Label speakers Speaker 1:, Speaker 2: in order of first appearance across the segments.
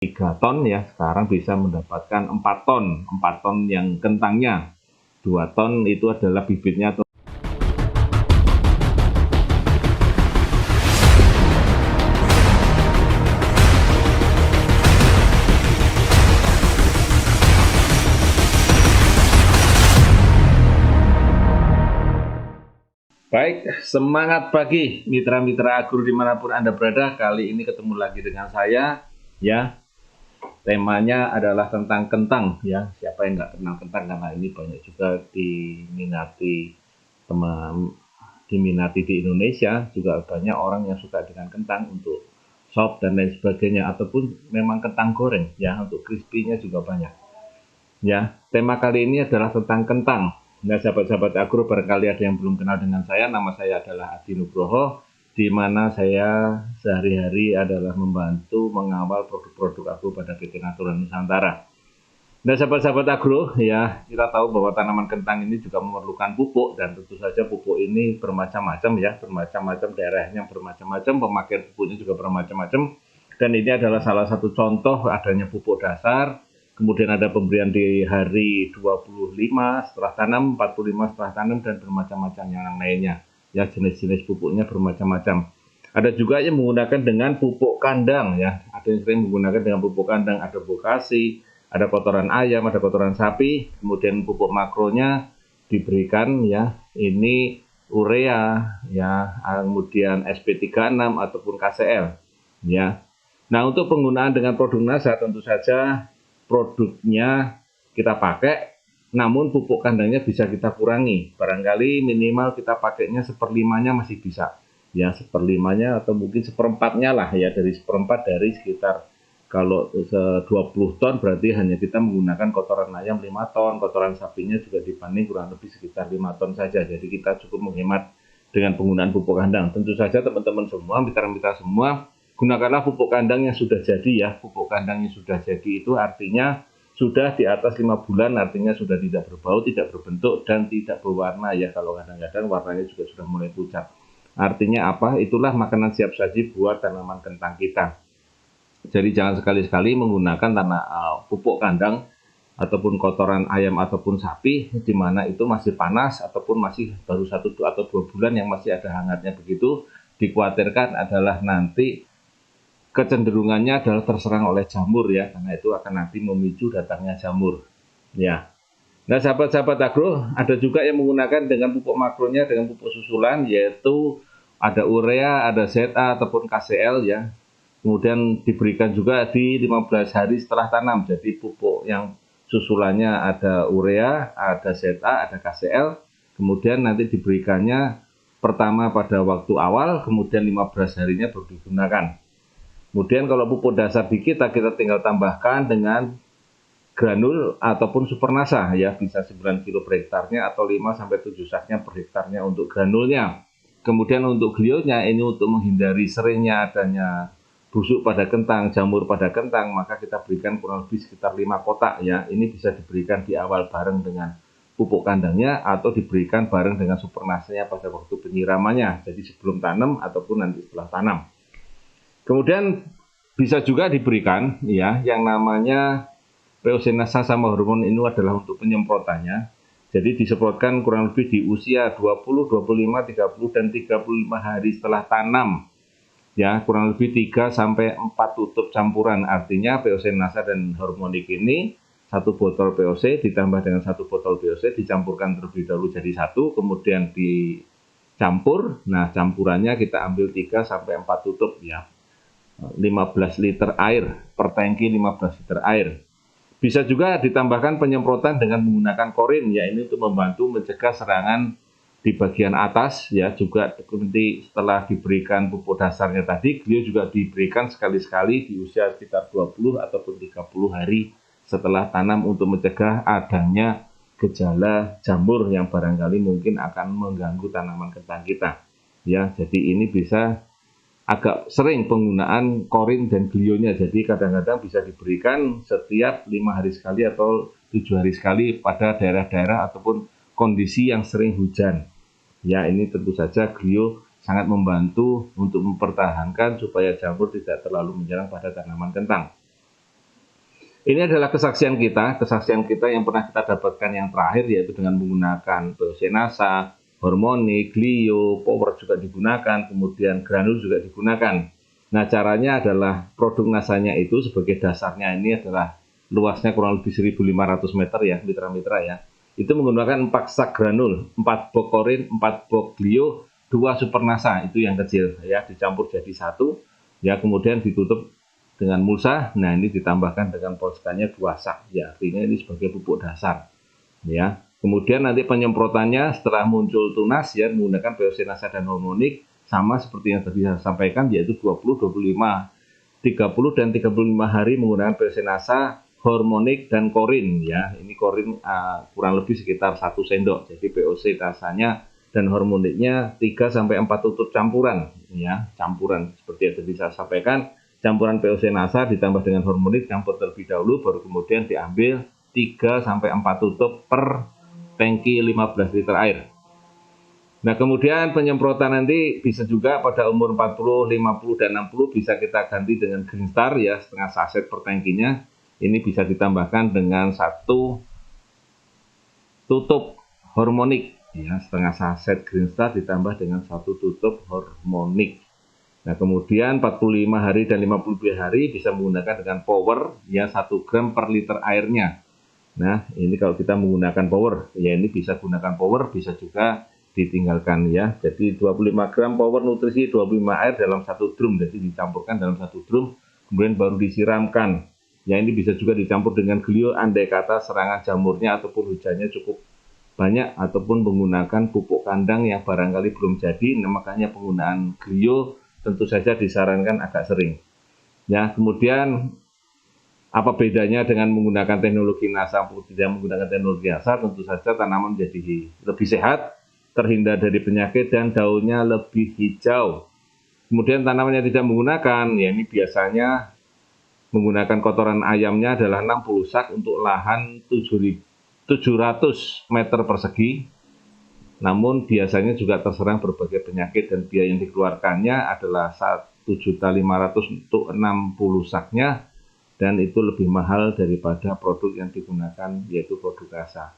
Speaker 1: 3 ton ya, sekarang bisa mendapatkan 4 ton. 4 ton yang kentangnya, 2 ton itu adalah bibitnya. Baik, semangat pagi mitra-mitra agro dimanapun Anda berada. Kali ini ketemu lagi dengan saya ya. Temanya adalah tentang kentang ya. Siapa yang nggak kenal kentang, karena ini banyak juga diminati di Indonesia. Juga banyak orang yang suka dengan kentang untuk sop dan lain sebagainya, ataupun memang kentang goreng ya, untuk crispy-nya juga banyak. Ya, tema kali ini adalah tentang kentang. Nah, sahabat-sahabat agro, barangkali ada yang belum kenal dengan saya. Nama saya adalah Adi Nugroho, di mana saya sehari-hari adalah membantu mengawal produk-produk agro pada PT Natura Nusantara. Nah, sahabat-sahabat agro, ya, kita tahu bahwa tanaman kentang ini juga memerlukan pupuk, dan tentu saja pupuk ini bermacam-macam ya, bermacam-macam daerahnya, bermacam-macam, pemakaian pupuknya juga bermacam-macam. Dan ini adalah salah satu contoh adanya pupuk dasar. Kemudian ada pemberian di hari 25 setelah tanam, 45 setelah tanam, dan bermacam-macam yang lainnya. Ya, jenis-jenis pupuknya bermacam-macam. Ada juga yang menggunakan dengan pupuk kandang ya. Ada yang sering menggunakan dengan pupuk kandang, ada bokasi, ada kotoran ayam, ada kotoran sapi. Kemudian pupuk makronya diberikan ya, ini urea ya, kemudian SP36 ataupun KCL ya. Nah, untuk penggunaan dengan produk NASA tentu saja produknya kita pakai, namun pupuk kandangnya bisa kita kurangi. Barangkali minimal kita pakainya seperlimanya masih bisa. Ya, seperlimanya atau mungkin seperempatnya lah ya, dari seperempat dari sekitar, kalau 20 ton berarti hanya kita menggunakan kotoran ayam 5 ton, kotoran sapinya juga dibanding kurang lebih sekitar 5 ton saja. Jadi kita cukup menghemat dengan penggunaan pupuk kandang. Tentu saja teman-teman semua, mitra-mitra semua, gunakanlah pupuk kandang yang sudah jadi ya. Pupuk kandang yang sudah jadi itu artinya sudah di atas 5 bulan, artinya sudah tidak berbau, tidak berbentuk, dan tidak berwarna ya. Kalau kadang-kadang warnanya juga sudah mulai pucat. Artinya apa? Itulah makanan siap saji buat tanaman kentang kita. Jadi jangan sekali-sekali menggunakan pupuk kandang ataupun kotoran ayam ataupun sapi di mana itu masih panas ataupun masih baru 1 atau 2 bulan yang masih ada hangatnya. Begitu dikhawatirkan adalah nanti kecenderungannya adalah terserang oleh jamur ya, karena itu akan nanti memicu datangnya jamur ya. Nah, sahabat-sahabat agro, ada juga yang menggunakan dengan pupuk makronya dengan pupuk susulan, yaitu ada urea, ada ZA ataupun KCL ya. Kemudian diberikan juga di 15 hari setelah tanam. Jadi pupuk yang susulannya ada urea, ada ZA, ada KCL. Kemudian nanti diberikannya pertama pada waktu awal, kemudian 15 harinya baru digunakan. Kemudian kalau pupuk dasar di kita tinggal tambahkan dengan granul ataupun supernasa ya, bisa 9 kilo per hektarnya atau 5 sampai 7 saknya per hektarnya untuk granulnya. Kemudian untuk glionya ini untuk menghindari seringnya adanya busuk pada kentang, jamur pada kentang, maka kita berikan kurang lebih sekitar 5 kotak ya. Ini bisa diberikan di awal bareng dengan pupuk kandangnya atau diberikan bareng dengan supernasanya pada waktu penyiramannya. Jadi sebelum tanam ataupun nanti setelah tanam. Kemudian bisa juga diberikan ya yang namanya Peosinasa sama hormon ini adalah untuk penyemprotannya. Jadi disemprotkan kurang lebih di usia 20, 25, 30 dan 35 hari setelah tanam. Ya, kurang lebih 3 sampai 4 tutup campuran. Artinya Peosinasa dan hormonik ini 1 botol POC ditambah dengan 1 botol POC dicampurkan terlebih dahulu jadi 1, kemudian dicampur. Nah, campurannya kita ambil 3 sampai 4 tutup ya. 15 liter air per tangki, 15 liter air. Bisa juga ditambahkan penyemprotan dengan menggunakan korin ya, ini untuk membantu mencegah serangan di bagian atas ya. Juga nanti setelah diberikan pupuk dasarnya tadi, beliau juga diberikan sekali-sekali di usia sekitar 20 ataupun 30 hari setelah tanam untuk mencegah adanya gejala jamur yang barangkali mungkin akan mengganggu tanaman kentang kita ya. Jadi ini bisa agak sering penggunaan korin dan glionya. Jadi kadang-kadang bisa diberikan setiap 5 hari sekali atau 7 hari sekali pada daerah-daerah ataupun kondisi yang sering hujan. Ya, ini tentu saja glio sangat membantu untuk mempertahankan supaya jamur tidak terlalu menyerang pada tanaman kentang. Ini adalah kesaksian kita yang pernah kita dapatkan yang terakhir, yaitu dengan menggunakan POC-NASA, Hormonic, Glio, Power juga digunakan, kemudian granul juga digunakan. Nah, caranya adalah produk NASA-nya itu sebagai dasarnya ini adalah luasnya kurang lebih 1.500 meter ya, mitra-mitra ya. Itu menggunakan 4 sak granul, 4 box korin, 4 box Glio, 2 super NASA, itu yang kecil ya, dicampur jadi satu, ya kemudian ditutup dengan mulsa. Nah, ini ditambahkan dengan polskannya 2 sak, ya artinya ini sebagai pupuk dasar ya. Kemudian nanti penyemprotannya setelah muncul tunas ya menggunakan POC NASA dan Hormonic sama seperti yang tadi saya sampaikan, yaitu 20, 25, 30 dan 35 hari menggunakan POC NASA, Hormonic dan korin ya. Ini korin kurang lebih sekitar 1 sendok. Jadi POC NASA-nya dan Hormonicnya 3 sampai 4 tutup campuran ya, campuran seperti yang tadi saya sampaikan. Campuran POC NASA ditambah dengan Hormonic campur terlebih dahulu, baru kemudian diambil 3 sampai 4 tutup per tangki 15 liter air. Nah, kemudian penyemprotan nanti bisa juga pada umur 40, 50, dan 60 bisa kita ganti dengan Green Star ya, setengah saset per tangkinya. Ini bisa ditambahkan dengan 1 tutup Hormonic ya, setengah saset Green Star ditambah dengan 1 tutup Hormonic. Nah, kemudian 45 hari dan 52 hari bisa menggunakan dengan Power ya, 1 gram per liter airnya. Nah, ini kalau kita menggunakan Power ya, ini bisa gunakan Power, bisa juga ditinggalkan ya. Jadi 25 gram Power nutrisi, 25 air dalam 1 drum. Jadi dicampurkan dalam 1 drum, kemudian baru disiramkan. Ya, ini bisa juga dicampur dengan Glio andai kata serangan jamurnya ataupun hujannya cukup banyak, ataupun menggunakan pupuk kandang yang barangkali belum jadi. Nah, makanya penggunaan Glio tentu saja disarankan agak sering. Ya, kemudian apa bedanya dengan menggunakan teknologi NASA atau tidak menggunakan teknologi NASA? Tentu saja tanaman menjadi lebih sehat, terhindar dari penyakit, dan daunnya lebih hijau. Kemudian tanaman yang tidak menggunakan, ya ini biasanya menggunakan kotoran ayamnya adalah 60 sak untuk lahan 700 meter persegi. Namun biasanya juga terserang berbagai penyakit dan biaya yang dikeluarkannya adalah 1.500.000 untuk 60 saknya, dan itu lebih mahal daripada produk yang digunakan, yaitu produk NASA.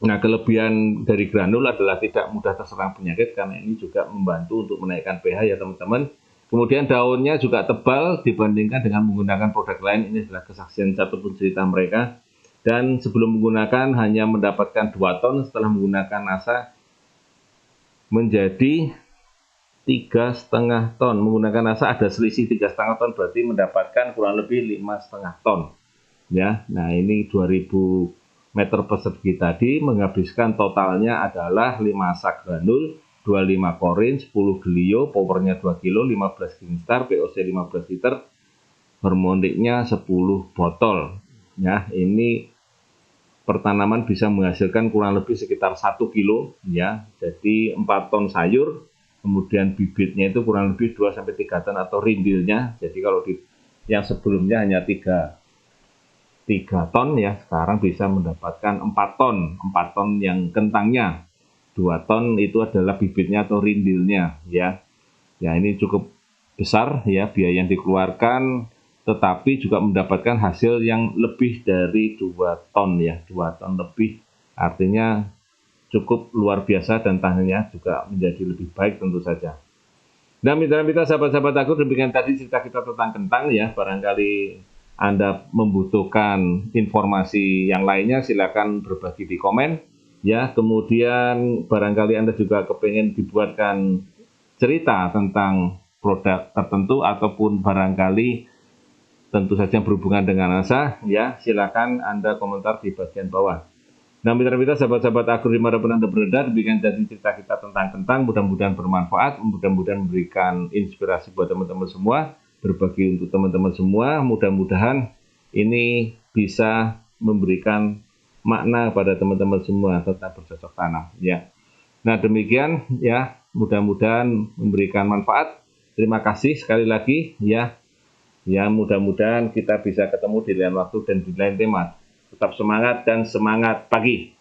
Speaker 1: Nah, kelebihan dari granul adalah tidak mudah terserang penyakit karena ini juga membantu untuk menaikkan pH ya teman-teman. Kemudian daunnya juga tebal dibandingkan dengan menggunakan produk lain. Ini adalah kesaksian satupun cerita mereka. Dan sebelum menggunakan hanya mendapatkan 2 ton, setelah menggunakan NASA menjadi 3,5 ton. Menggunakan NASA ada selisih 3,5 ton, berarti mendapatkan kurang lebih 5,5 ton. Ya, nah ini 2000 meter persegi tadi menghabiskan totalnya adalah 5 sak granul, 25 korin, 10 Glio, powernya 2 kilo, 15 Green Star, POC 15 liter, Hormonicnya 10 botol. Ya, ini pertanaman bisa menghasilkan kurang lebih sekitar 1 kilo ya. Jadi 4 ton sayur, kemudian bibitnya itu kurang lebih 2 sampai 3 ton atau rindilnya. Jadi kalau yang sebelumnya hanya 3 ton ya, sekarang bisa mendapatkan 4 ton. 4 ton yang kentangnya. 2 ton itu adalah bibitnya atau rindilnya ya. Ya, ini cukup besar ya biaya yang dikeluarkan, tetapi juga mendapatkan hasil yang lebih dari 2 ton ya, 2 ton lebih, artinya cukup luar biasa dan tanahnya juga menjadi lebih baik tentu saja. Nah, mitra-mitra sahabat-sahabat aku, demikian tadi cerita kita tentang kentang ya. Barangkali Anda membutuhkan informasi yang lainnya, silakan berbagi di komen ya. Kemudian barangkali Anda juga kepengen dibuatkan cerita tentang produk tertentu ataupun barangkali tentu saja berhubungan dengan NASA, ya silakan Anda komentar di bagian bawah. Nah, mitra-mitra sahabat-sahabat aku dimanapun Anda berada, demikian jadi cerita kita tentang kentang, mudah-mudahan bermanfaat, mudah-mudahan memberikan inspirasi buat teman-teman semua, berbagi untuk teman-teman semua, mudah-mudahan ini bisa memberikan makna pada teman-teman semua tentang bercocok tanam, ya. Nah, demikian ya, mudah-mudahan memberikan manfaat. Terima kasih sekali lagi ya. Ya, mudah-mudahan kita bisa ketemu di lain waktu dan di lain tema. Tetap semangat dan semangat pagi.